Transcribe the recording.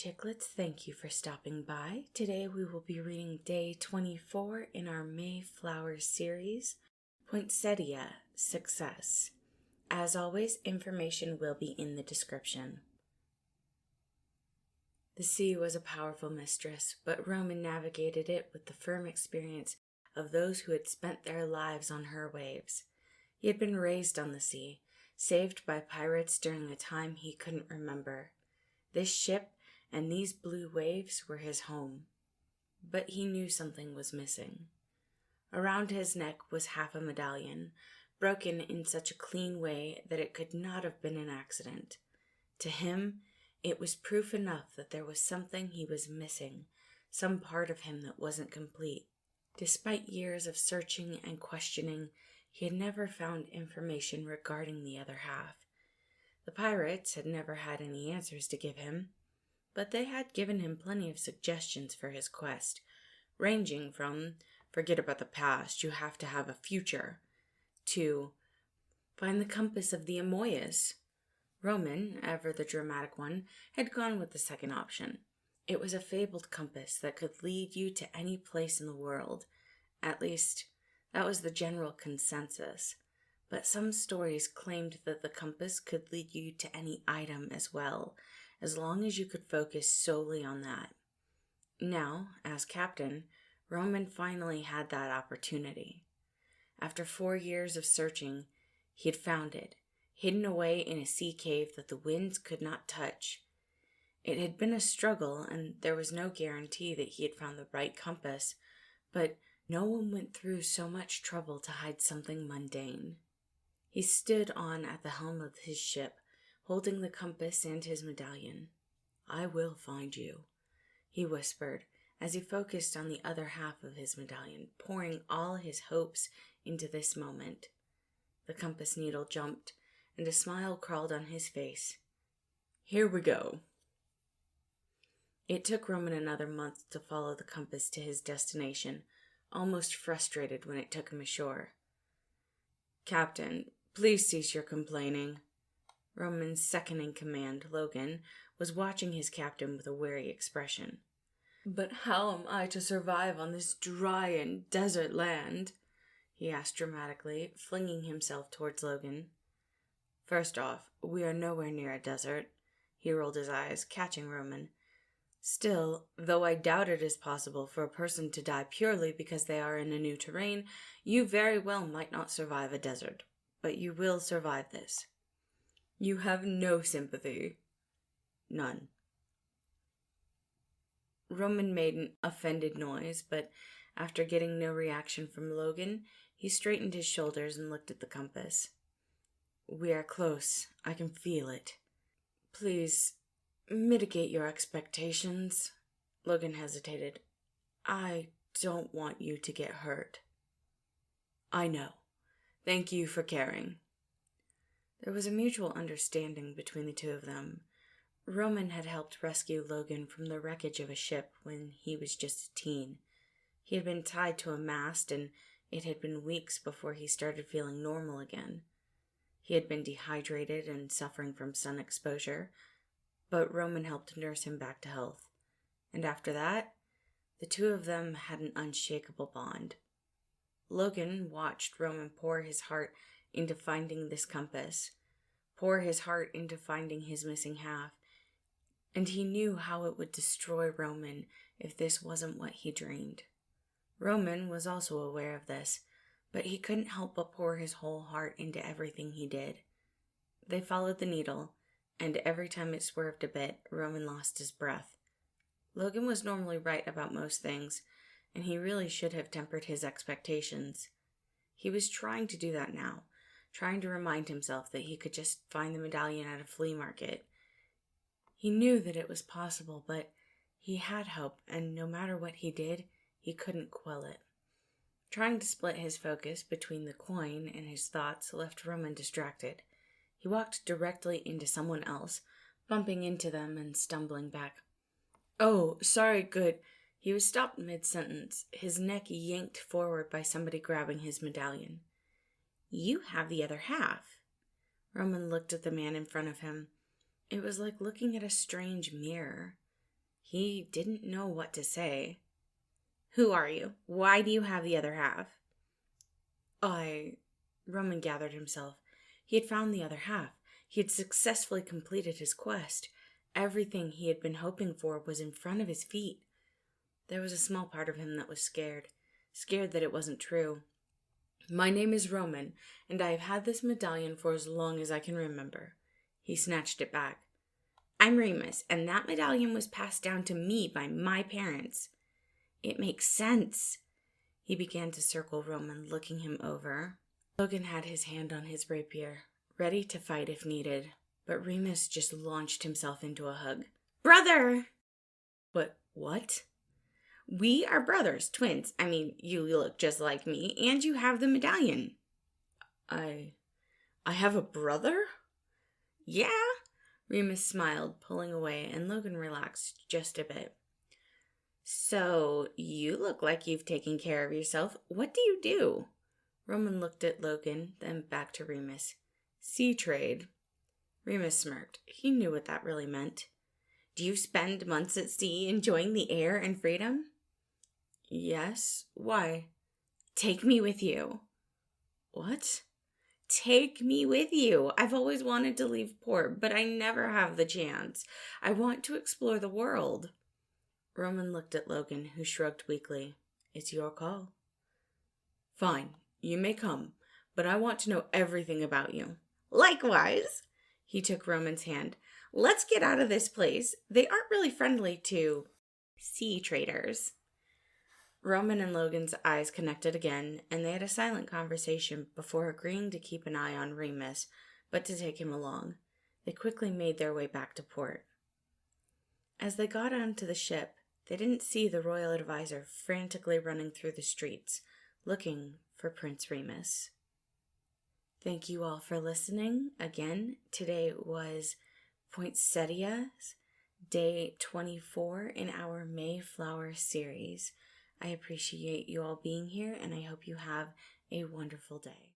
Chicklets, thank you for stopping by. Today we will be reading day 24 in our Mayflower series, Poinsettia, Success. As always, information will be in the description. The sea was a powerful mistress, but Roman navigated it with the firm experience of those who had spent their lives on her waves. He had been raised on the sea, saved by pirates during a time he couldn't remember. This ship and these blue waves were his home. But he knew something was missing. Around his neck was half a medallion, broken in such a clean way that it could not have been an accident. To him, it was proof enough that there was something he was missing, some part of him that wasn't complete. Despite years of searching and questioning, he had never found information regarding the other half. The pirates had never had any answers to give him, but they had given him plenty of suggestions for his quest, ranging from, forget about the past, you have to have a future, to, find the compass of the Amoyas. Roman, ever the dramatic one, had gone with the second option. It was a fabled compass that could lead you to any place in the world. At least, that was the general consensus. But some stories claimed that the compass could lead you to any item as well, as long as you could focus solely on that. Now, as captain, Roman finally had that opportunity. After 4 years of searching, he had found it, hidden away in a sea cave that the winds could not touch. It had been a struggle, and there was no guarantee that he had found the right compass, but no one went through so much trouble to hide something mundane. He stood on at the helm of his ship, holding the compass and his medallion. "I will find you," he whispered, as he focused on the other half of his medallion, pouring all his hopes into this moment. The compass needle jumped, and a smile crawled on his face. "Here we go." It took Roman another month to follow the compass to his destination, almost frustrated when it took him ashore. "Captain, please cease your complaining." Roman's second-in-command, Logan, was watching his captain with a wary expression. "But how am I to survive on this dry and desert land?" he asked dramatically, flinging himself towards Logan. "First off, we are nowhere near a desert." He rolled his eyes, catching Roman. "Still, though I doubt it is possible for a person to die purely because they are in a new terrain, you very well might not survive a desert. But you will survive this." "You have no sympathy." "None." Roman made an offended noise, but after getting no reaction from Logan, he straightened his shoulders and looked at the compass. "We are close. I can feel it." "Please, mitigate your expectations." Logan hesitated. "I don't want you to get hurt." "I know. Thank you for caring." There was a mutual understanding between the two of them. Roman had helped rescue Logan from the wreckage of a ship when he was just a teen. He had been tied to a mast, and it had been weeks before he started feeling normal again. He had been dehydrated and suffering from sun exposure, but Roman helped nurse him back to health. And after that, the two of them had an unshakable bond. Logan watched Roman pour his heart into finding this compass, pour his heart into finding his missing half, and he knew how it would destroy Roman if this wasn't what he dreamed. Roman was also aware of this, but he couldn't help but pour his whole heart into everything he did. They followed the needle, and every time it swerved a bit, Roman lost his breath. Logan was normally right about most things, and he really should have tempered his expectations. He was trying to do that now, trying to remind himself that he could just find the medallion at a flea market. He knew that it was possible, but he had hope, and no matter what he did, he couldn't quell it. Trying to split his focus between the coin and his thoughts left Roman distracted. He walked directly into someone else, bumping into them and stumbling back. "Oh, sorry, good." He was stopped mid-sentence, his neck yanked forward by somebody grabbing his medallion. "You have the other half." Roman looked at the man in front of him. It was like looking at a strange mirror. He didn't know what to say. "Who are you? Why do you have the other half?" Roman gathered himself. He had found the other half. He had successfully completed his quest. Everything he had been hoping for was in front of his feet. There was a small part of him that was scared that it wasn't true. "My name is Roman, and I have had this medallion for as long as I can remember." He snatched it back. "I'm Remus, and that medallion was passed down to me by my parents." "It makes sense." He began to circle Roman, looking him over. Logan had his hand on his rapier, ready to fight if needed, but Remus just launched himself into a hug. "Brother!" "But what?" "We are brothers, twins. I mean, you look just like me, and you have the medallion." I have a brother?" "Yeah." Remus smiled, pulling away, and Logan relaxed just a bit. "So, you look like you've taken care of yourself. What do you do?" Roman looked at Logan, then back to Remus. "Sea trade." Remus smirked. He knew what that really meant. "Do you spend months at sea enjoying the air and freedom?" "Yes. Why?" "Take me with you." "What?" "Take me with you. I've always wanted to leave port, but I never have the chance. I want to explore the world." Roman looked at Logan, who shrugged weakly. "It's your call." "Fine, you may come, but I want to know everything about you." "Likewise." He took Roman's hand. "Let's get out of this place. They aren't really friendly to sea traders." Roman and Logan's eyes connected again, and they had a silent conversation before agreeing to keep an eye on Remus, but to take him along. They quickly made their way back to port. As they got onto the ship, they didn't see the royal advisor frantically running through the streets, looking for Prince Remus. Thank you all for listening. Again, today was Poinsettia's day 24 in our Mayflower series. I appreciate you all being here, and I hope you have a wonderful day.